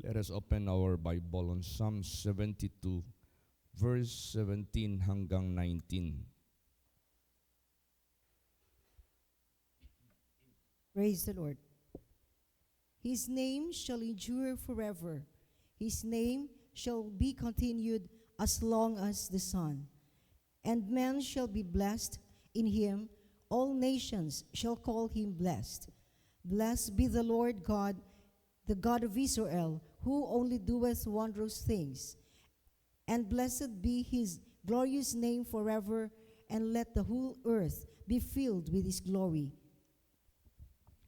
Let us open our Bible on Psalm 72, verse 17 hanggang 19. Praise the Lord. His name shall endure forever. His name shall be continued as long as the sun. And men shall be blessed in him. All nations shall call him blessed. Blessed be the Lord God, the God of Israel, who only doeth wondrous things. And blessed be his glorious name forever, and let the whole earth be filled with his glory.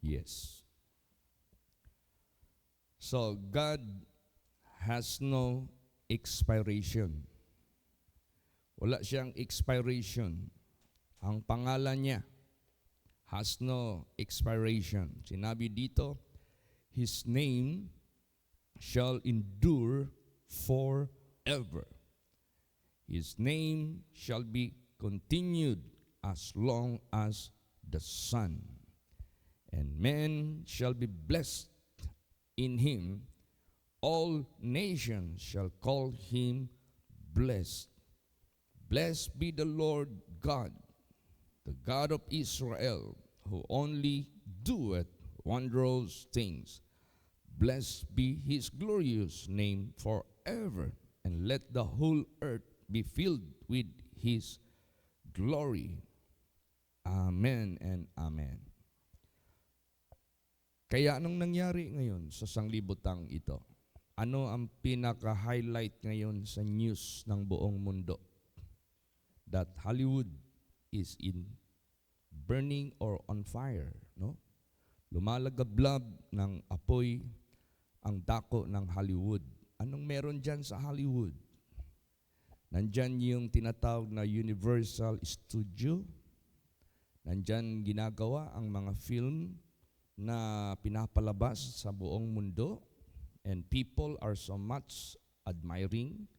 Yes. So, God has no expiration. Wala siyang expiration. Ang pangalan niya has no expiration. Sinabi dito, His name shall endure forever. His name shall be continued as long as the sun. And men shall be blessed in him. All nations shall call him blessed. Blessed be the Lord God, the God of Israel, who only doeth wondrous things. Blessed be his glorious name forever, and let the whole earth be filled with his glory. Amen and amen. Kaya anong nangyari ngayon sa sanglibutang ito? Ano ang pinaka-highlight ngayon sa news ng buong mundo? That Hollywood is in burning or on fire, no? Lumalagablab ng apoy ang dako ng Hollywood. Anong meron dyan sa Hollywood? Nandyan yung tinatawag na Universal Studio. Nandyan ginagawa ang mga film na pinapalabas sa buong mundo, and people are so much admiring,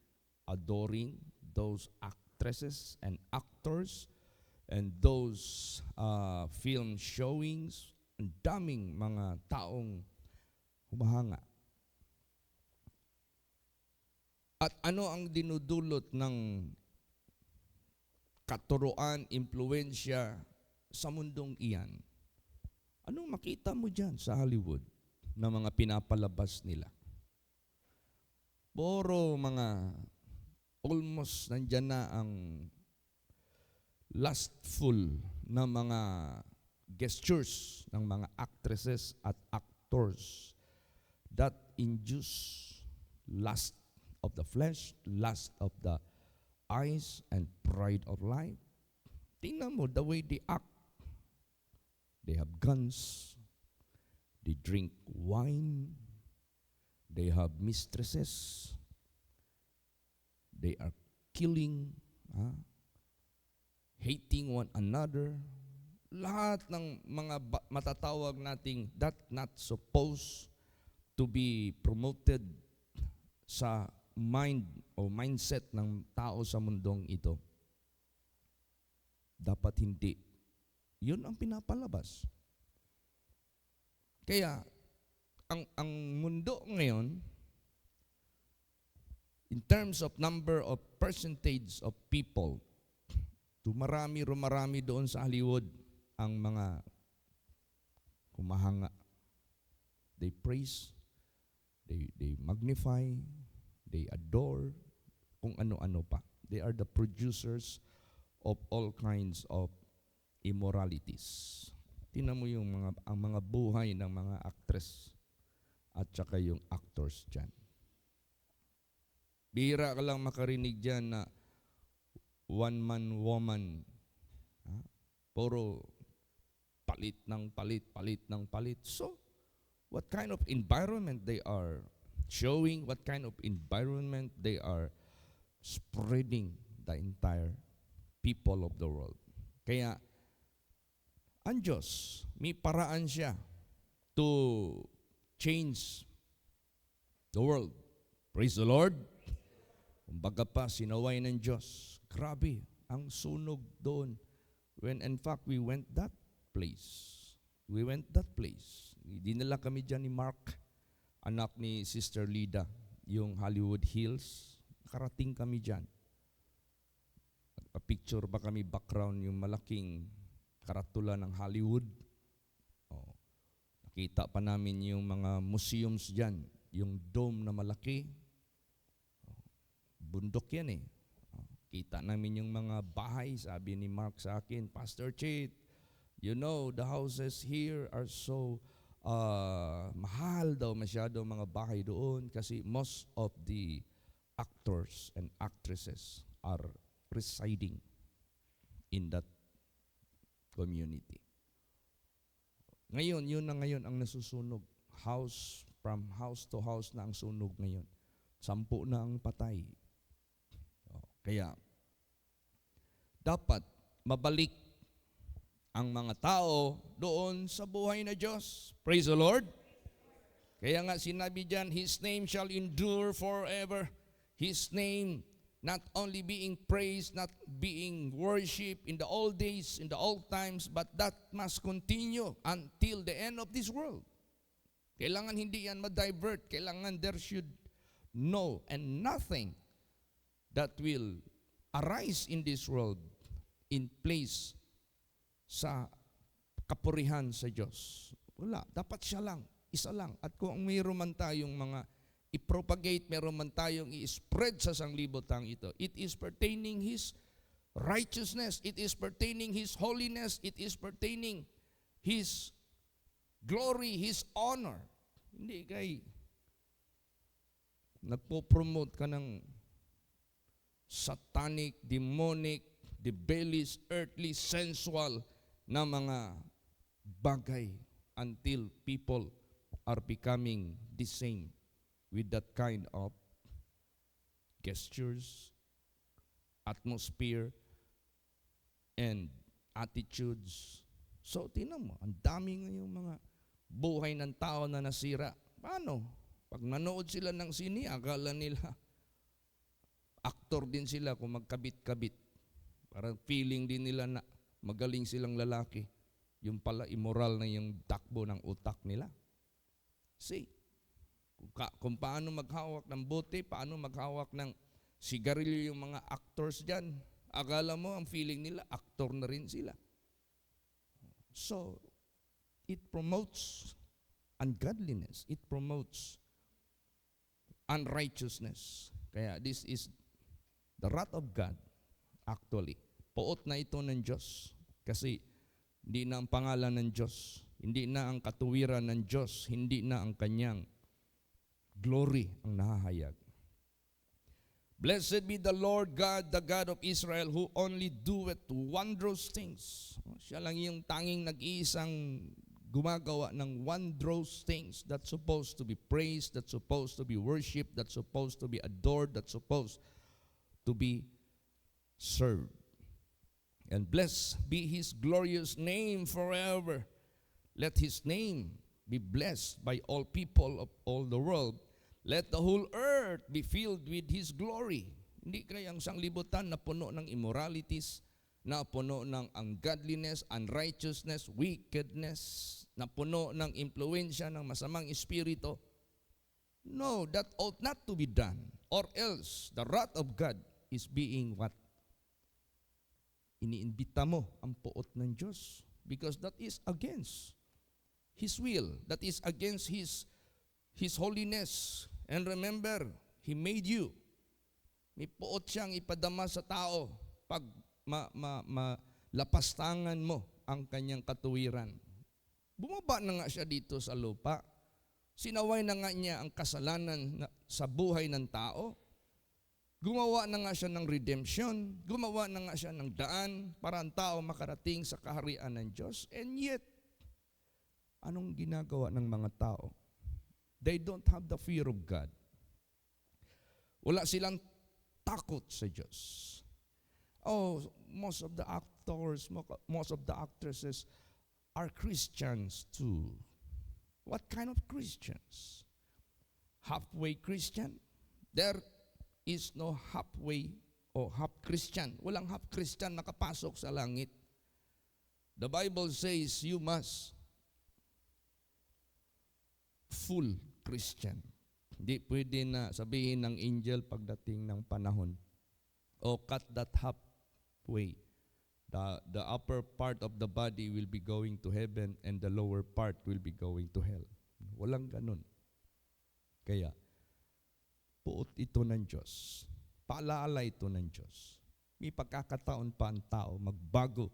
adoring those actresses and actors and those film showings. Ang daming mga taong humahanga. At ano ang dinudulot ng katuruan, impluensya sa mundong iyan? Anong makita mo dyan sa Hollywood na mga pinapalabas nila? Puro mga almost nandyan na ang lustful na mga gestures ng mga actresses at actors that induce lust of the flesh, lust of the eyes, and pride of life. Tingnan mo the way they act. They have guns, they drink wine, they have mistresses, they are killing, hating one another. Lahat ng mga matatawag nating that not supposed to be promoted sa mind o mindset ng tao sa mundong ito. Dapat hindi. Yun ang pinapalabas. Kaya, ang mundo ngayon, in terms of number of percentage of people, rumarami doon sa Hollywood ang mga humahanga. They praise, they magnify, they adore, kung ano-ano pa. They are the producers of all kinds of immoralities. Tingnan mo ang mga buhay ng mga actress at saka yung actors dyan. Bihira ka lang makarinig dyan na one-man woman. Puro palit ng palit. So, what kind of environment they are showing, what kind of environment they are spreading the entire people of the world. Kaya, ang Diyos, may paraan siya to change the world. Praise the Lord. Kumbaga pa, sinaway ng Diyos. Grabe, ang sunog doon. When in fact, we went that place. Dinala kami dyan ni Mark anak ni Sister Lida, yung Hollywood Hills. Nakarating kami dyan. Nagpa-picture pa kami background yung malaking karatula ng Hollywood. Oh, nakita pa namin yung mga museums dyan, yung dome na malaki. Oh, bundok yan eh. Oh, kita namin yung mga bahay, sabi ni Mark sa akin, Pastor Chit, you know, the houses here are so mahal daw masyado mga bahay doon kasi most of the actors and actresses are residing in that community. Ngayon, yun na ngayon ang nasusunog. From house to house na ang sunog ngayon. 10 na ang patay. Kaya, dapat mabalik ang mga tao doon sa buhay na Diyos. Praise the Lord. Kaya nga sinabi diyan, His name shall endure forever. His name not only being praised, not being worshipped in the old days, in the old times, but that must continue until the end of this world. Kailangan hindi yan ma-divert. Kailangan there should no and nothing that will arise in this world in place sa kapurihan sa Diyos. Wala. Dapat siya lang. Isa lang. At kung mayroon man tayong mga i-propagate, mayroon man tayong i-spread sa sanglibotang ito, it is pertaining His righteousness, it is pertaining His holiness, it is pertaining His glory, His honor. Hindi kay nagpo-promote ka ng satanic, demonic, debellious, earthly, sensual na mga bagay until people are becoming the same with that kind of gestures, atmosphere, and attitudes. So, tingnan mo, ang dami ngayong mga buhay ng tao na nasira. Paano? Pag nanood sila ng sini, akala nila aktor din sila kung magkabit-kabit. Parang feeling din nila na magaling silang lalaki. Yung pala immoral na yung takbo ng utak nila. See, kung paano maghawak ng bote, paano maghawak ng sigarilyo yung mga actors dyan. Akala mo, ang feeling nila, actor na rin sila. So, it promotes ungodliness. It promotes unrighteousness. Kaya this is the wrath of God, actually. Puot na ito ng Diyos. Kasi hindi na ang pangalan ng Diyos, hindi na ang katuwiran ng Diyos, hindi na ang kanyang glory ang nahahayag. Blessed be the Lord God, the God of Israel, who only doeth wondrous things. Siya lang yung tanging nag-iisang gumagawa ng wondrous things that's supposed to be praised, that's supposed to be worshipped, that's supposed to be adored, that's supposed to be served. And blessed be His glorious name forever. Let His name be blessed by all people of all the world. Let the whole earth be filled with His glory. Hindi kayang sanglibutan na puno ng immoralities, na puno ng ungodliness, unrighteousness, wickedness, na puno ng impluensya ng masamang espiritu. No, that ought not to be done. Or else, the wrath of God is being what? Iniimbita mo ang puot ng Diyos. Because that is against His will. That is against His holiness. And remember, He made you. May puot siyang ipadama sa tao pag lapastangan mo ang kanyang katuwiran. Bumaba na nga siya dito sa lupa. Sinaway na nga niya ang kasalanan sa buhay ng tao. Gumawa na nga siya ng redemption. Gumawa na nga siya ng daan para ang tao makarating sa kaharian ng Diyos. And yet, anong ginagawa ng mga tao? They don't have the fear of God. Wala silang takot sa Diyos. Oh, most of the actors, most of the actresses are Christians too. What kind of Christians? Halfway Christian? There is no halfway o half Christian. Walang half Christian nakapasok sa langit. The Bible says you must full Christian. Hindi pwede na sabihin ng angel pagdating ng panahon, cut that halfway. The upper part of the body will be going to heaven and the lower part will be going to hell. Walang ganun. Kaya, puot ito ng Diyos. Paalaala ito ng Diyos. May pagkakataon pa ang tao magbago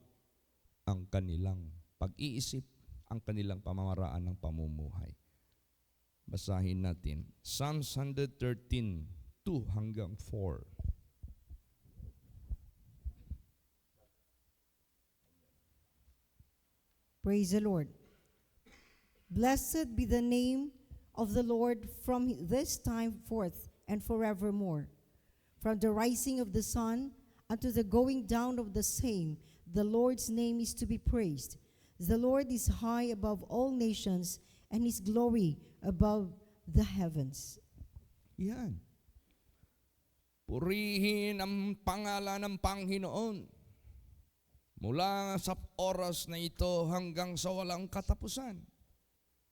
ang kanilang pag-iisip, ang kanilang pamamaraan ng pamumuhay. Basahin natin. Psalms 113, 2 hanggang 4. Praise the Lord. Blessed be the name of the Lord from this time forth and forevermore. From the rising of the sun unto the going down of the same, the Lord's name is to be praised. The Lord is high above all nations, and His glory above the heavens. Yan. Purihin ang pangalan ng Panginoon mula sa oras na ito hanggang sa walang katapusan.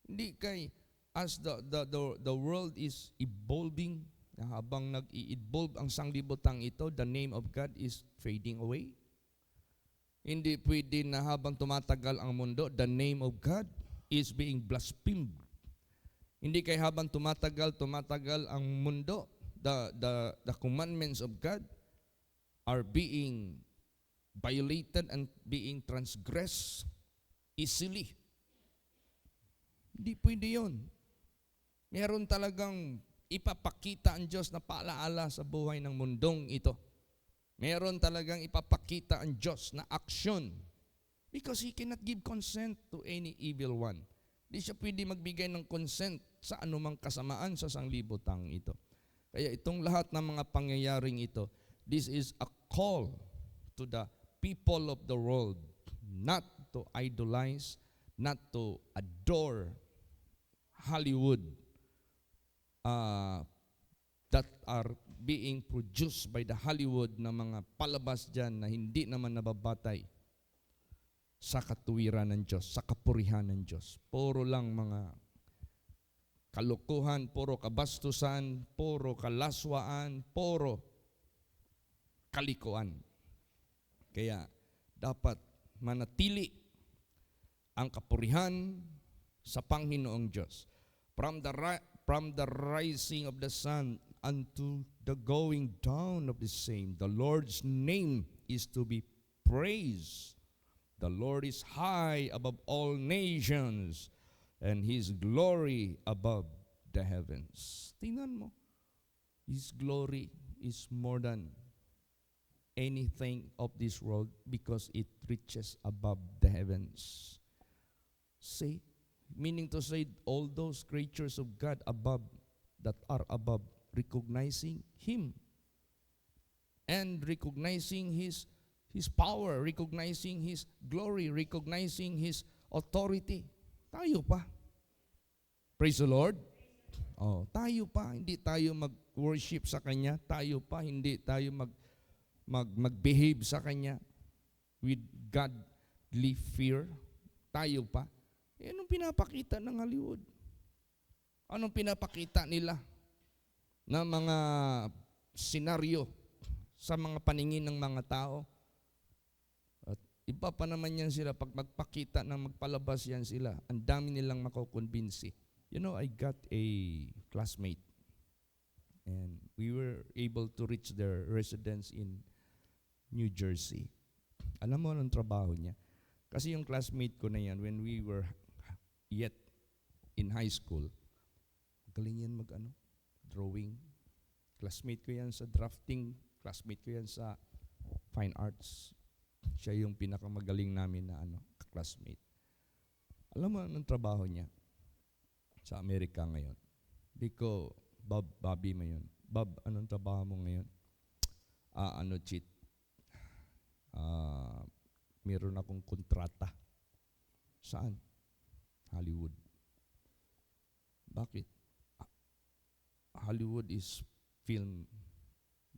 Hindi kay as the world is evolving, habang nag-i-evolve ang sanglibutang ito, the name of God is fading away. Hindi pwede na habang tumatagal ang mundo, the name of God is being blasphemed. Hindi kay habang tumatagal ang mundo, the commandments of God are being violated and being transgressed easily. Hindi pwede yun. Meron talagang ipapakita ang Diyos na paalaala sa buhay ng mundong ito. Meron talagang ipapakita ang Diyos na aksyon. Because He cannot give consent to any evil one. Hindi siya pwede magbigay ng consent sa anumang kasamaan sa sanglibutang ito. Kaya itong lahat ng mga pangyayaring ito, this is a call to the people of the world not to idolize, not to adore Hollywood that are being produced by the Hollywood na mga palabas dyan na hindi naman nababatay sa katuwiran ng Diyos, sa kapurihan ng Diyos. Puro lang mga kalukuhan, puro kabastusan, puro kalaswaan, puro kalikuan. Kaya dapat manatili ang kapurihan sa Panginoong Diyos. From the rising of the sun unto the going down of the same, the Lord's name is to be praised. The Lord is high above all nations, and His glory above the heavens. Tingnan mo, His glory is more than anything of this world because it reaches above the heavens. See, meaning to say, all those creatures of God above, that are above, recognizing Him and recognizing His power, recognizing His glory, recognizing His authority. Tayo pa. Praise the Lord. Tayo pa, hindi tayo mag-worship sa Kanya. Tayo pa, hindi tayo mag-behave sa Kanya with godly fear. Tayo pa. Anong pinapakita ng Hollywood? Anong pinapakita nila na mga senaryo sa mga paningin ng mga tao? At iba pa naman yan sila, pag magpakita ng magpalabas yan sila, ang dami nilang makukonbinsi. You know, I got a classmate and we were able to reach their residence in New Jersey. Alam mo anong trabaho niya? Kasi yung classmate ko na yan, when we were yet in high school, galing yan drawing. Classmate ko yan sa drafting, classmate ko yan sa fine arts. Siya yung pinakamagaling namin na classmate. Alam mo anong trabaho niya sa Amerika ngayon? Biko, Bobby mo yun. Bob, anong trabaho mo ngayon? Cheat. Meron akong kontrata. Saan? Hollywood. Bakit? Hollywood is film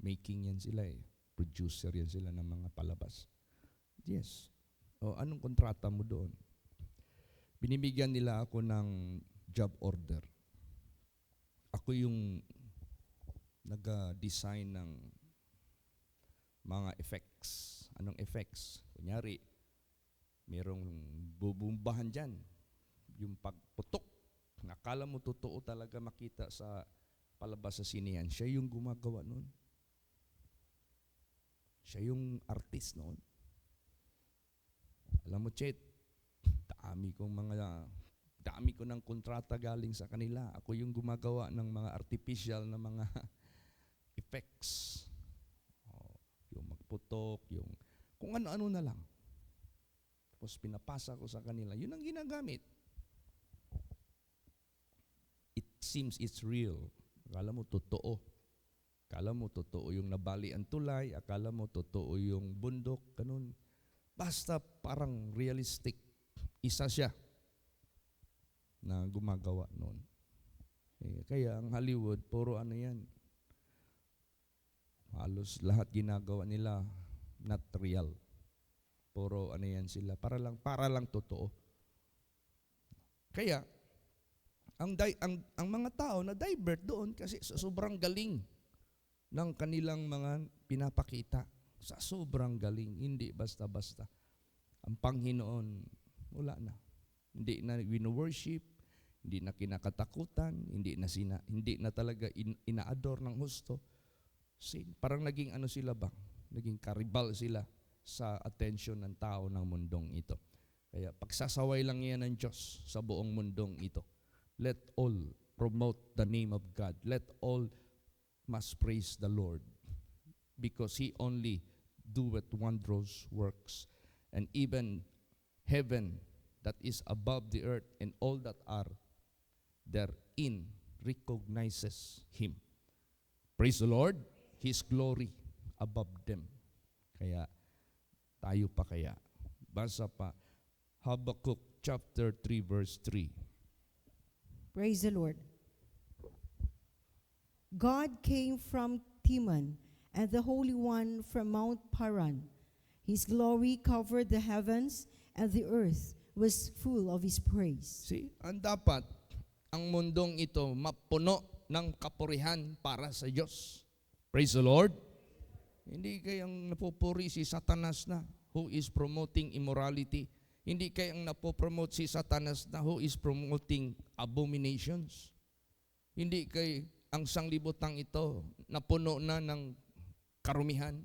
making yan sila eh. Producer yan sila ng mga palabas. Yes. Anong kontrata mo doon? Binibigyan nila ako ng job order. Ako yung nag-design ng mga effects. Anong effects? Kunyari, merong bubumbahan dyan. Yung pagputok. Nakala mo totoo talaga makita sa palabas sa sinehan. Siya yung gumagawa noon. Siya yung artist noon. Alam mo, Chet, dami ko ng kontrata galing sa kanila. Ako yung gumagawa ng mga artificial na mga effects. Yung magputok, yung kung ano-ano na lang. Tapos pinapasa ko sa kanila. Yun ang ginagamit. It seems it's real. Akala mo totoo. Akala mo totoo yung nabali ang tulay. Akala mo totoo yung bundok. Ganun. Basta parang realistic. Isa siya na gumagawa noon. Kaya ang Hollywood, puro ano yan. Halos lahat ginagawa nila not real. Puro ano yan sila. Para lang totoo. Kaya, ang mga tao na divert doon kasi sa sobrang galing ng kanilang mga pinapakita. Sa sobrang galing. Hindi basta-basta. Ang Panginoon, wala na. Hindi na wino-worship, hindi na kinakatakutan, hindi na talaga ina-adore ng husto. Parang naging ano sila ba? Naging karibal sila sa attention ng tao ng mundong ito. Kaya pagsasaway lang yan ng Diyos sa buong mundong ito. Let all promote the name of God. Let all must praise the Lord. Because He only doeth wondrous works. And even heaven that is above the earth and all that are therein recognizes Him. Praise the Lord. His glory above them. Kaya, tayo pa kaya. Basa pa, Habakkuk chapter 3 verse 3. Praise the Lord. God came from Teman, and the Holy One from Mount Paran. His glory covered the heavens, and the earth was full of His praise. See, ang dapat, ang mundong ito mapuno ng kapurihan para sa Diyos. Praise the Lord. Hindi kayang napupuri si Satanas na who is promoting immorality. Hindi kayang napopromote si Satanas na who is promoting abominations. Hindi kay ang sanglibutang ito napuno na ng karumihan,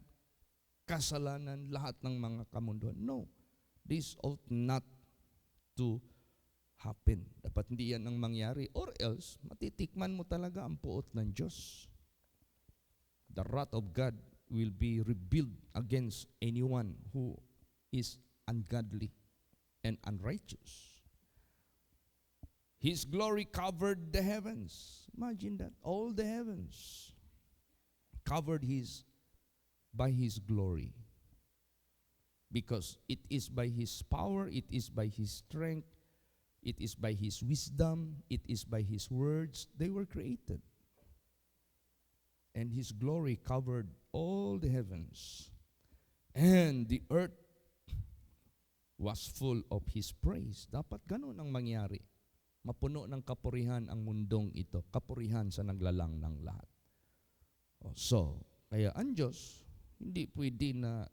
kasalanan, lahat ng mga kamunduhan. No, this ought not to happen. Dapat hindi yan ang mangyari or else matitikman mo talaga ang puot ng Diyos. The wrath of God will be revealed against anyone who is ungodly and unrighteous. His glory covered the heavens. Imagine that. All the heavens covered by His glory. Because it is by His power, it is by His strength, it is by His wisdom, it is by His words, they were created. And His glory covered all the heavens. And the earth was full of His praise. Dapat ganun ang mangyari. Mapuno ng kapurihan ang mundong ito. Kapurihan sa naglalang ng lahat. So, kaya ang Diyos, hindi pwede na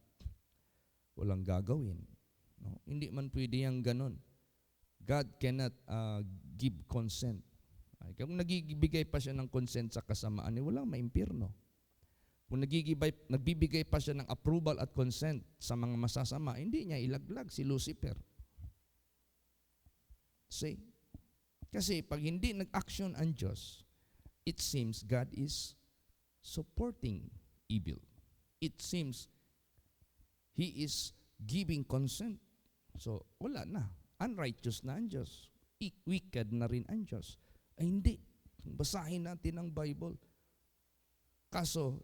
walang gagawin. No? Hindi man pwede yung ganun. God cannot give consent. Kung nagibigay pa siya ng consent sa kasamaan, walang maimpirno. Kung nagbibigay pa siya ng approval at consent sa mga masasama, hindi niya ilaglag si Lucifer. See? Kasi pag hindi nag-action ang Diyos, it seems God is supporting evil. It seems He is giving consent. So, wala na. Unrighteous na ang Diyos. Wicked na rin ang Diyos. Ay hindi. Basahin natin ang Bible. Kaso,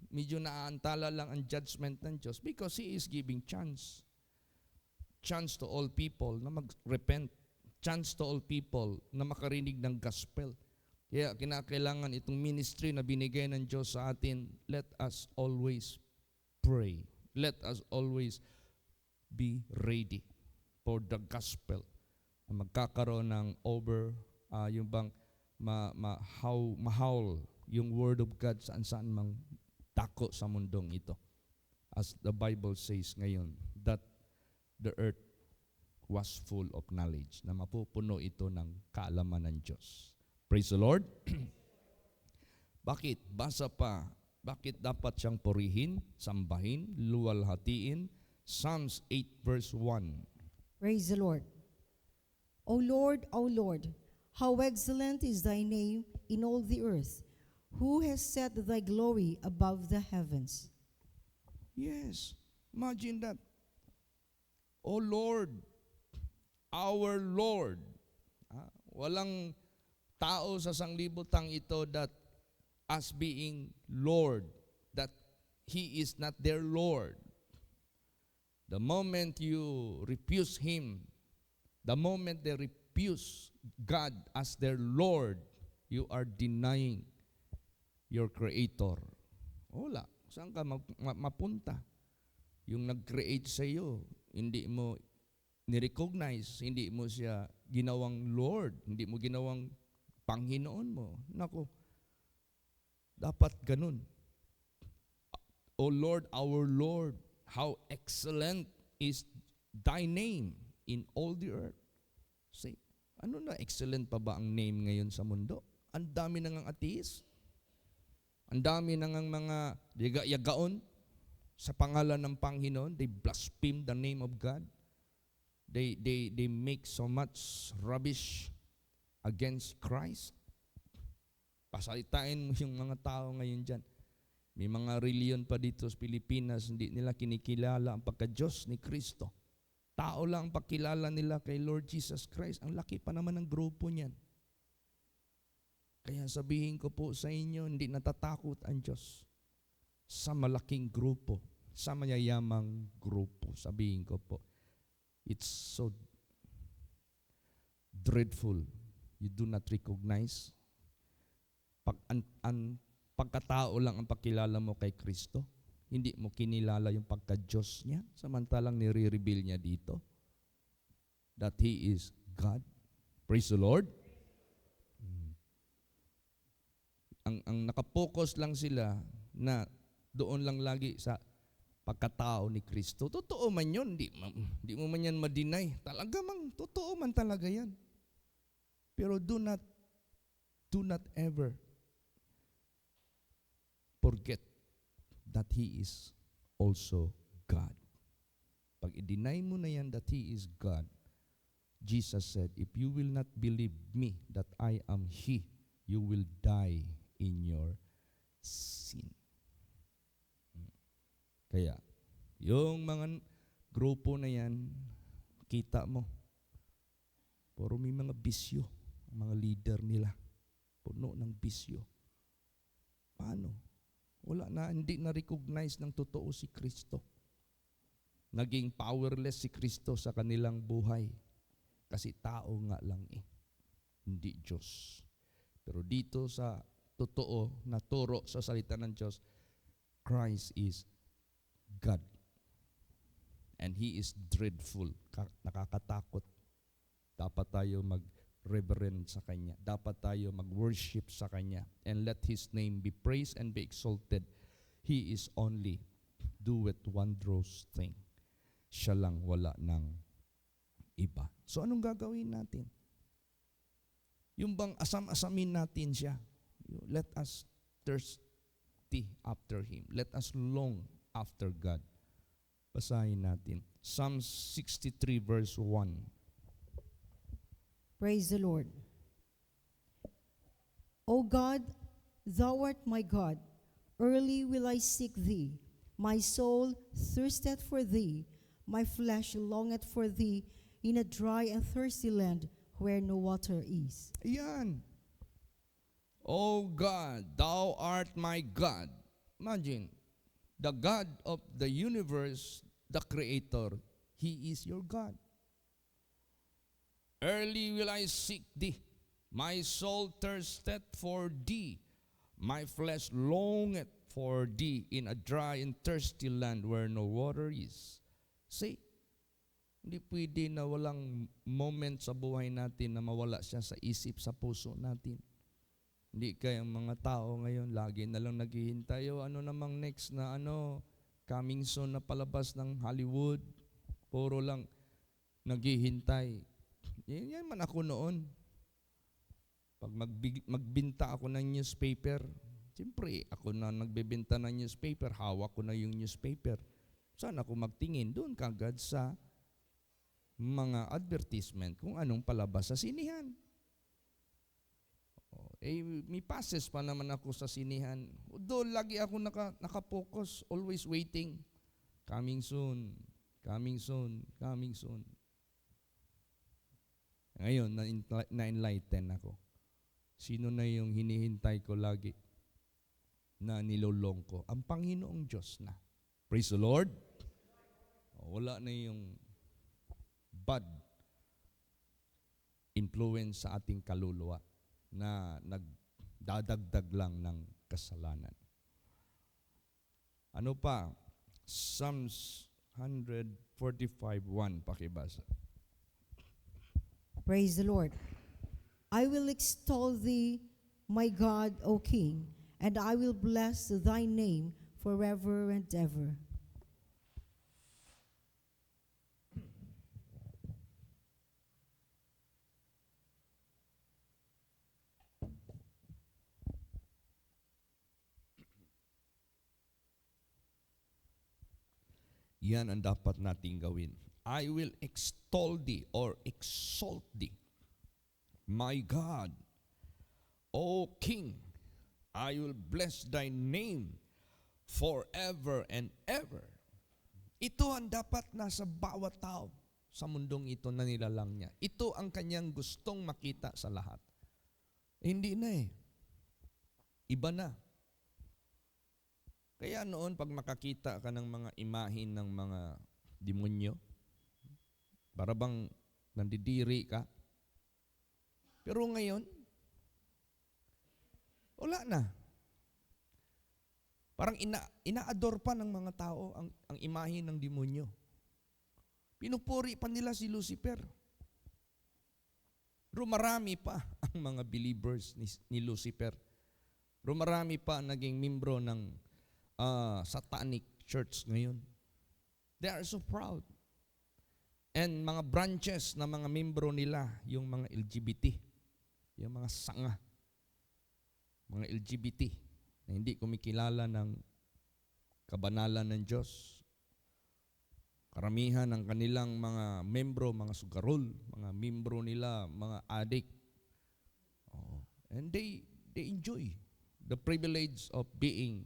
medyo naaantala lang ang judgment ng Diyos because He is giving chance. Chance to all people na mag-repent. Chance to all people na makarinig ng gospel. Kaya kinakailangan itong ministry na binigay ng Diyos sa atin, let us always pray. Let us always be ready for the gospel. Magkakaroon ng mahaul yung Word of God saan-saan mang dako sa mundong ito. As the Bible says ngayon, that the earth was full of knowledge, na mapupuno ito ng kaalaman ng Diyos. Praise the Lord. Bakit? Basa pa. Bakit dapat siyang purihin, sambahin, luwalhatiin? Psalms 8 verse 1. Praise the Lord. O Lord, how excellent is thy name in all the earth. Who has set thy glory above the heavens? Yes. Imagine that. O Lord, our Lord. Walang tao sa sanglibutang ito that as being Lord, that He is not their Lord. The moment you refuse Him, the moment they refuse God as their Lord, you are denying your Creator. Wala. Saan ka mapunta? Yung nag-create sa iyo, hindi mo ni-recognize, hindi mo siya ginawang Lord, hindi mo ginawang Panginoon mo. Nako, dapat ganun. O Lord, our Lord, how excellent is thy name in all the earth. Say, ano na excellent pa ba ang name ngayon sa mundo? Ang dami nang ateist. Ang dami nang mga yaga-yagaon sa pangalan ng Panginoon. They blaspheme the name of God. They make so much rubbish against Christ. Pasalitain mo yung mga tao ngayon dyan. May mga reliyon pa dito sa Pilipinas, hindi nila kinikilala ang pagka-Diyos ni Kristo. Tao lang ang pakilala nila kay Lord Jesus Christ. Ang laki pa naman ng grupo niyan. Kaya sabihin ko po sa inyo, hindi natatakot ang Diyos sa malaking grupo, sa mayayamang grupo. Sabihin ko po, it's so dreadful. You do not recognize. Pagkatao lang ang pakilala mo kay Kristo. Hindi mo kinilala yung pagka-Diyos niya. Samantalang nire-reveal niya dito that He is God. Praise the Lord. Ang nakapokus lang sila na doon lang lagi sa pagkatao ni Kristo. Totoo man yun. Di mo man yan ma-deny. Talaga mang, totoo man talaga yan. Pero do not ever forget that He is also God. Pag i-deny mo na yan that He is God, Jesus said, if you will not believe me that I am He, you will die in your sin. Kaya, yung mga grupo na yan, kita mo, puro may mga bisyo, mga leader nila, puno ng bisyo. Paano? Wala na, hindi na-recognize ng totoo si Kristo. Naging powerless si Kristo sa kanilang buhay. Kasi tao nga lang hindi Diyos. Pero dito sa totoo na turo sa salita ng Diyos, Christ is God. And He is dreadful. Nakakatakot. Dapat tayo mag-reverend sa Kanya. Dapat tayo mag-worship sa Kanya. And let His name be praised and be exalted. He is only doeth wondrous thing. Siya lang, wala ng iba. So anong gagawin natin? Yung bang asam-asamin natin siya? Let us thirsty after Him. Let us long after God. Basahin natin. Psalm 63 verse 1. Praise the Lord. O God, thou art my God. Early will I seek thee. My soul thirsteth for thee. My flesh longeth for thee in a dry and thirsty land where no water is. Ayan. O God, thou art my God. Imagine, the God of the universe, the Creator, He is your God. Early will I seek thee. My soul thirsteth for thee. My flesh longeth for thee in a dry and thirsty land where no water is. See, hindi pwede na walang moment sa buhay natin na mawala siya sa isip, sa puso natin. Hindi kayang mga tao ngayon, lagi na lang naghihintay, o ano namang next na coming soon na palabas ng Hollywood. Puro lang naghihintay. Yan man ako noon. Pag magbinta ako ng newspaper, siyempre ako na nagbebenta ng newspaper, hawak ko na yung newspaper. Saan ako magtingin? Doon kagad sa mga advertisement kung anong palabas sa sinihan. May passes pa naman ako sa sinihan. Doon lagi ako nakapokus, always waiting. Coming soon, coming soon, coming soon. Ngayon, na-enlighten ako. Sino na yung hinihintay ko lagi na nilolong ko? Ang Panginoong Diyos na. Praise the Lord. Wala na yung bad influence sa ating kaluluwa na nagdadagdag lang ng kasalanan. Ano pa? Psalms 145:1, pakibasa. Praise the Lord. I will extol thee, my God, O King, and I will bless thy name forever and ever. Yan ang dapat nating gawin. I will extol thee or exalt thee, my God, O King. I will bless thy name forever and ever. Ito ang dapat nasa bawat tao sa mundong ito na nilalang niya. Ito ang kanyang gustong makita sa lahat. Hindi na eh. Iba na. Kaya noon, pag makakita ka ng mga imahin ng mga demonyo, para bang nandidiri ka. Pero ngayon, wala na. Parang ina-adore pa ng mga tao ang imahin ng demonyo. Pinupuri pa nila si Lucifer. Rumarami pa ang mga believers ni Lucifer. Rumarami pa naging membro ng satanic church ngayon. They are so proud. And mga branches na mga membro nila, yung mga LGBT, yung mga sanga, mga LGBT, na hindi kumikilala ng kabanalan ng Diyos. Karamihan ng kanilang mga membro, mga sugarol, mga membro nila, mga addict. And they enjoy the privilege of being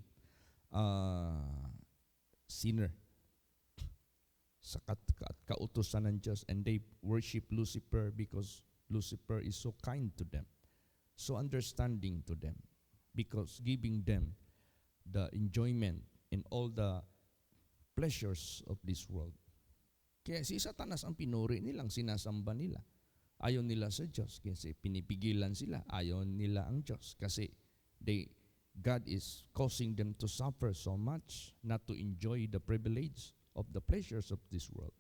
sinner sa kautusan ng Diyos, and they worship Lucifer because Lucifer is so kind to them, so understanding to them, because giving them the enjoyment in all the pleasures of this world. Kaya si Satanas ang pinuri nilang sinasamba nila. Ayaw nila sa Diyos kasi pinipigilan sila. Ayaw nila ang Diyos kasi God is causing them to suffer so much, not to enjoy the privilege of the pleasures of this world.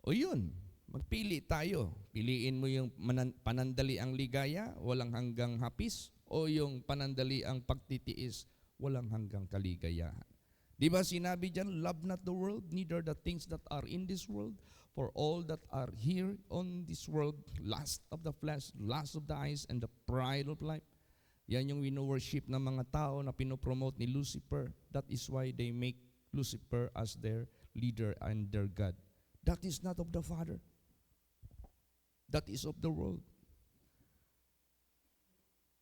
O yun, magpili tayo. Piliin mo yung panandali ang ligaya, walang hanggang hapis, o yung panandali ang pagtitiis, walang hanggang kaligayahan. Di ba sinabi dyan, love not the world, neither the things that are in this world, for all that are here on this world, lust of the flesh, lust of the eyes, and the pride of life. Yan yung wino-worship ng mga tao na pinopromote ni Lucifer. That is why they make Lucifer as their leader and their God. That is not of the Father. That is of the world.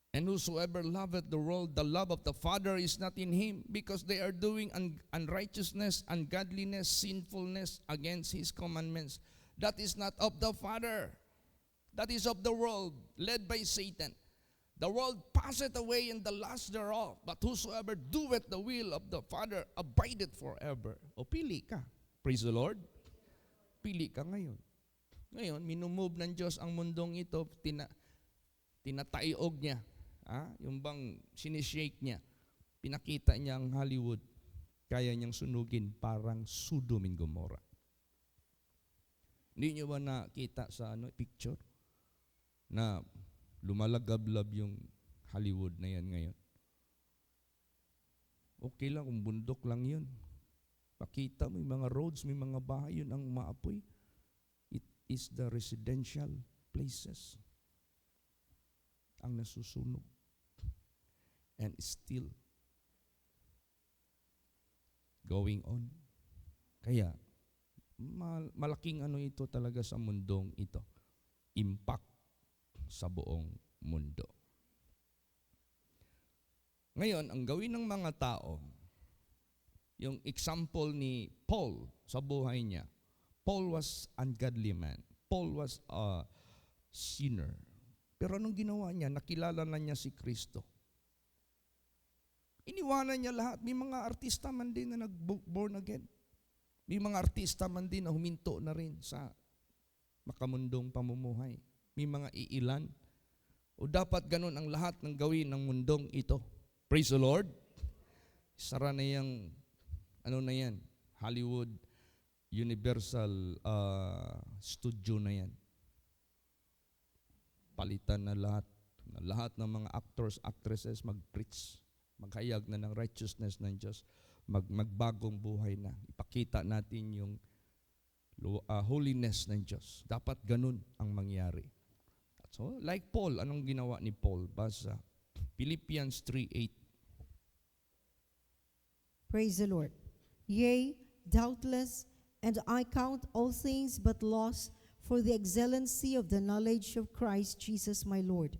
And whosoever loveth the world, the love of the Father is not in him, because they are doing unrighteousness, ungodliness, sinfulness against his commandments. That is not of the Father. That is of the world, led by Satan. The world passeth away and the lust thereof, but whosoever doeth the will of the Father abideth forever. O pili ka. Praise the Lord. Pili ka ngayon. Ngayon, minumove ng Diyos ang mundong ito, tinataiog niya. Yung bang sinishake niya, pinakita niya ang Hollywood, kaya niyang sunugin parang Sodom and Gomorrah. Hindi niyo ba nakita sa picture na Lumalagablab yung Hollywood na yan ngayon. Okay lang kung bundok lang yun. Pakita mo yung mga roads, may mga bahay, yun ang maapoy. It is the residential places ang nasusunog. And still going on. Kaya, malaking ano ito talaga sa mundong ito. Impact sa buong mundo. Ngayon, ang gawin ng mga tao, yung example ni Paul sa buhay niya, Paul was ungodly man. Paul was a sinner. Pero anong ginawa niya? Nakilala na niya si Kristo. Iniwanan niya lahat. May mga artista man din na nag-born again. May mga artista man din na huminto na rin sa makamundong pamumuhay. May mga iilan. O dapat ganun ang lahat ng gawin ng mundong ito. Praise the Lord. Sara na yung, ano na yan, Hollywood, Universal Studio na yan. Palitan na lahat ng mga actors, actresses mag-preach, maghayag na ng righteousness ng Diyos, magbagong buhay na. Ipakita natin yung holiness ng Diyos. Dapat ganun ang mangyari. So, like Paul, anong ginawa ni Paul? Basa Philippians 3:8. Praise the Lord. Yea, doubtless, and I count all things but loss for the excellency of the knowledge of Christ Jesus my Lord,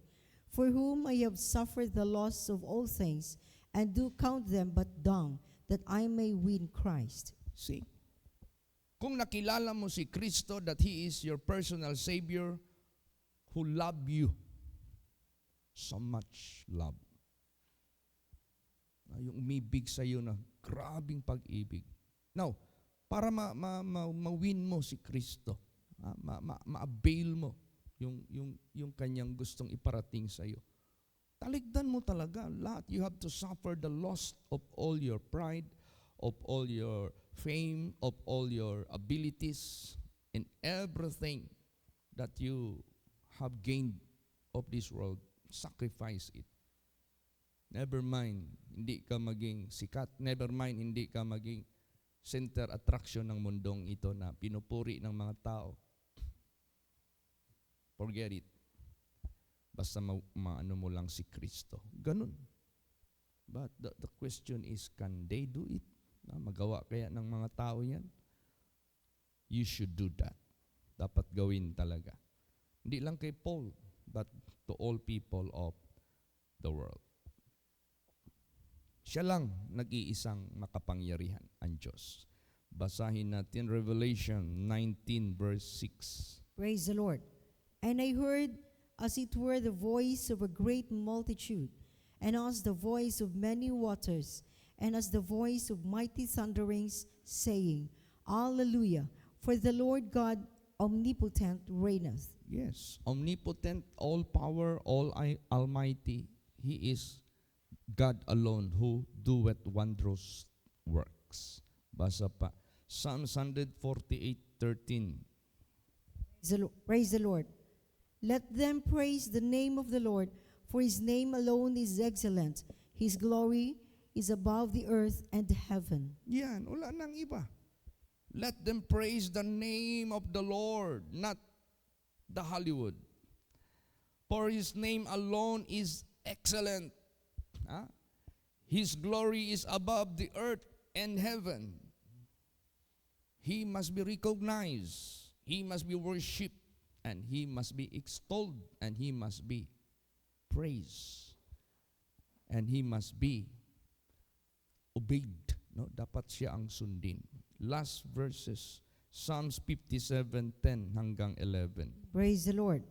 for whom I have suffered the loss of all things, and do count them but dung, that I may win Christ. See? Kung nakilala mo si Kristo, that He is your personal Savior, who love you, so much love. Yung umibig sa iyo na grabing pag-ibig. Now, para ma-win mo si Kristo, ma-avail mo yung kanyang gustong iparating sa iyo. Taligdan mo talaga lahat. You have to suffer the loss of all your pride, of all your fame, of all your abilities, and everything that you have gained of this world. Sacrifice it. Never mind, hindi ka maging sikat. Never mind, hindi ka maging center attraction ng mundong ito na pinupuri ng mga tao. Forget it. Basta maano mo lang si Kristo. Ganun. But the question is, can they do it? Magawa kaya ng mga tao yan? You should do that. Dapat gawin talaga. Hindi lang kay Paul, but to all people of the world. Siya lang nag-iisang makapangyarihan, ang Diyos. Basahin natin Revelation 19 verse 6. Praise the Lord. And I heard, as it were, the voice of a great multitude, and as the voice of many waters, and as the voice of mighty thunderings, saying, Alleluia, for the Lord God omnipotent reigneth. Yes, omnipotent, all power, all almighty. He is God alone who doeth wondrous works. Basa pa. Psalms 148:13. Praise the Lord. Let them praise the name of the Lord, for His name alone is excellent. His glory is above the earth and heaven. Yan, wala nang iba. Let them praise the name of the Lord, not the Hollywood. For His name alone is excellent. His glory is above the earth and heaven. He must be recognized. He must be worshipped. And He must be extolled. And He must be praised. And He must be obeyed. No? Dapat siya ang sundin. Last verses, Psalms 57:10 hanggang 11. Praise the Lord.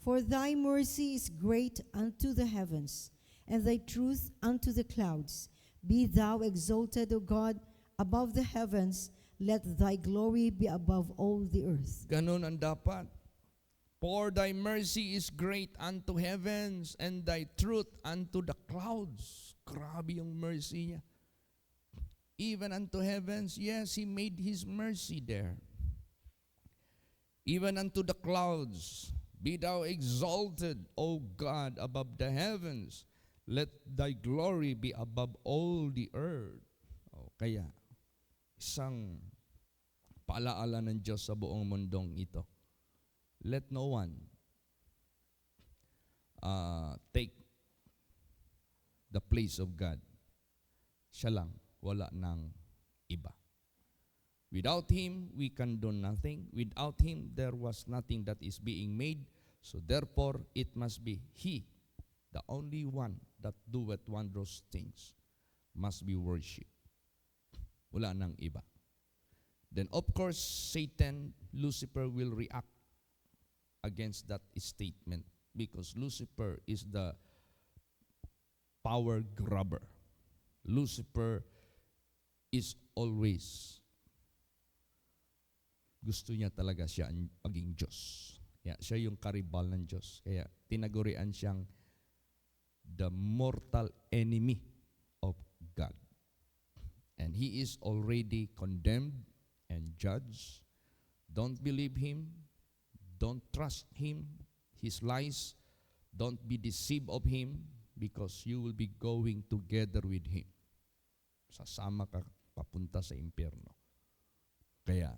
For Thy mercy is great unto the heavens, and Thy truth unto the clouds. Be Thou exalted, O God, above the heavens. Let Thy glory be above all the earth. Ganon ang dapat. For Thy mercy is great unto heavens, and Thy truth unto the clouds. Grabe yung mercy niya. Even unto heavens, yes, He made His mercy there. Even unto the clouds. Be thou exalted, O God, above the heavens. Let thy glory be above all the earth. Kaya, isang paalaala ng Diyos sa buong mundong ito. Let no one take the place of God. Siya lang, wala nang iba. Without Him, we can do nothing. Without Him, there was nothing that is being made. So therefore, it must be He, the only one that doeth wondrous things, must be worshipped. Wala nang iba. Then of course, Satan, Lucifer will react against that statement because Lucifer is the power grabber. Lucifer is always gusto niya talaga siya maging Diyos. Kaya siya yung karibal ng Diyos. Kaya tinagurian siyang the mortal enemy of God. And he is already condemned and judged. Don't believe him. Don't trust him. His lies. Don't be deceived of him because you will be going together with him. Sasama ka papunta sa impyerno. Kaya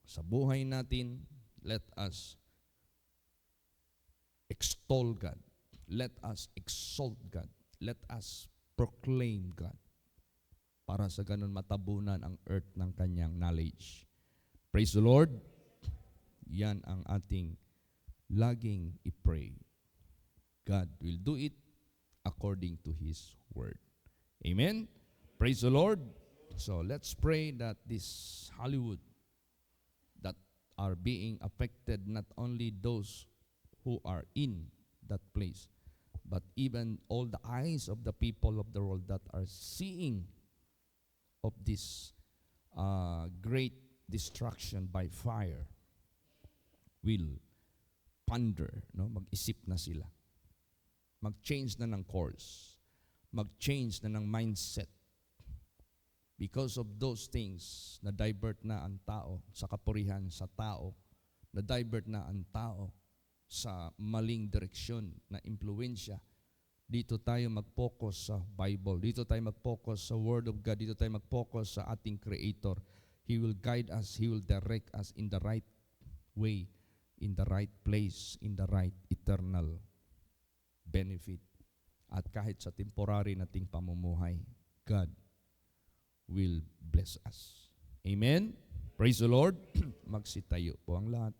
sa buhay natin, let us extol God. Let us exalt God. Let us proclaim God. Para sa ganun matabunan ang earth ng kanyang knowledge. Praise the Lord. Yan ang ating laging i-pray. God will do it according to His word. Amen? Praise the Lord. So let's pray that this Hollywood that are being affected, not only those who are in that place, but even all the eyes of the people of the world that are seeing of this great destruction by fire will ponder, no? Mag-isip na sila. Mag-change na ng course. Mag-change na ng mindset. Because of those things, na-divert na ang tao sa kapurihan sa tao, na-divert na ang tao sa maling direksyon na impluensya. Dito tayo mag-focus sa Bible. Dito tayo mag-focus sa Word of God. Dito tayo mag-focus sa ating Creator. He will guide us. He will direct us in the right way, in the right place, in the right eternal benefit. At kahit sa temporary nating pamumuhay, God will bless us. Amen? Praise the Lord. Magsitayo po ang lahat.